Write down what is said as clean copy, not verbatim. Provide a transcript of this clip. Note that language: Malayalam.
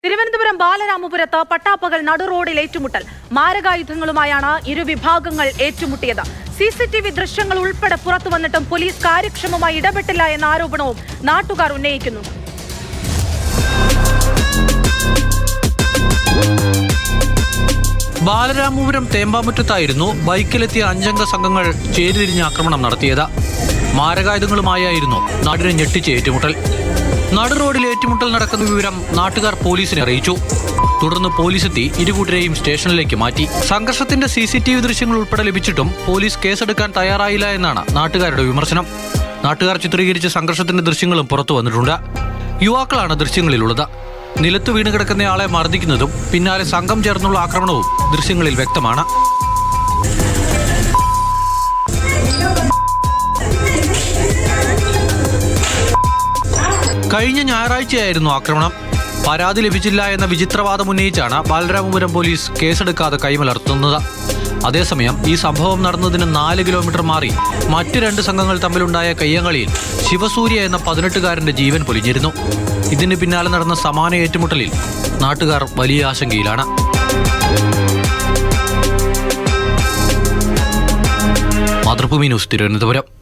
തിരുവനന്തപുരം ബാലരാമപുരത്ത് പട്ടാപ്പകൽ നടുറോഡിൽ ഏറ്റുമുട്ടൽ. മാരകായുധങ്ങളുമായാണ് ഇരുവിഭാഗങ്ങൾ ഏറ്റുമുട്ടിയത്. CCTV ദൃശ്യങ്ങൾ ഉൾപ്പെടെ പുറത്തു വന്നിട്ടും പോലീസ് കാര്യക്ഷമമായി ഇടപെട്ടില്ല എന്ന ആരോപണവും നാട്ടുകാർ ഉന്നയിക്കുന്നു. ബാലരാമപുരം തേമ്പാമുറ്റത്തായിരുന്നു ബൈക്കിലെത്തിയ 5 അംഗ സംഘങ്ങൾ ചേരിതിരിഞ്ഞ് ആക്രമണം നടത്തിയത്. മാരകായുധങ്ങളുമായായിരുന്നു നാടിനെ ഞെട്ടിച്ച് ഏറ്റുമുട്ടൽ. നടു റോഡിൽ ഏറ്റുമുട്ടൽ നടക്കുന്ന വിവരം നാട്ടുകാർ പോലീസിനെ അറിയിച്ചു. തുടർന്ന് പോലീസെത്തി ഇരുകൂട്ടരെയും സ്റ്റേഷനിലേക്ക് മാറ്റി. സംഘർഷത്തിന്റെ CCTV ദൃശ്യങ്ങൾ ഉൾപ്പെടെ ലഭിച്ചിട്ടും പോലീസ് കേസെടുക്കാൻ തയ്യാറായില്ല എന്നാണ് നാട്ടുകാരുടെ വിമർശനം. നാട്ടുകാർ ചിത്രീകരിച്ച സംഘർഷത്തിന്റെ ദൃശ്യങ്ങളും പുറത്തു വന്നിട്ടുണ്ട്. യുവാക്കളാണ് ദൃശ്യങ്ങളിലുള്ളത്. നിലത്ത് വീണ് കിടക്കുന്നയാളെ മർദ്ദിക്കുന്നതും പിന്നാലെ സംഘം ചേർന്നുള്ള ആക്രമണവും ദൃശ്യങ്ങളിൽ വ്യക്തമാണ്. കഴിഞ്ഞ ഞായറാഴ്ചയായിരുന്നു ആക്രമണം. പരാതി ലഭിച്ചില്ല എന്ന വിചിത്രവാദം ഉന്നയിച്ചാണ് ബാലരാമപുരം പോലീസ് കേസെടുക്കാതെ കൈമലർത്തുന്നത്. അതേസമയം ഈ സംഭവം നടന്നതിന് 4 കിലോമീറ്റർ മാറി മറ്റ് 2 സംഘങ്ങൾ തമ്മിലുണ്ടായ കയ്യങ്കളിയിൽ ശിവസൂര്യ എന്ന 18-കാരന്റെ ജീവൻ പൊലിഞ്ഞിരുന്നു. ഇതിന് പിന്നാലെ നടന്ന സമാന ഏറ്റുമുട്ടലിൽ നാട്ടുകാർ വലിയ ആശങ്കയിലാണ്. മാതൃഭൂമി ന്യൂസ്, തിരുവനന്തപുരം.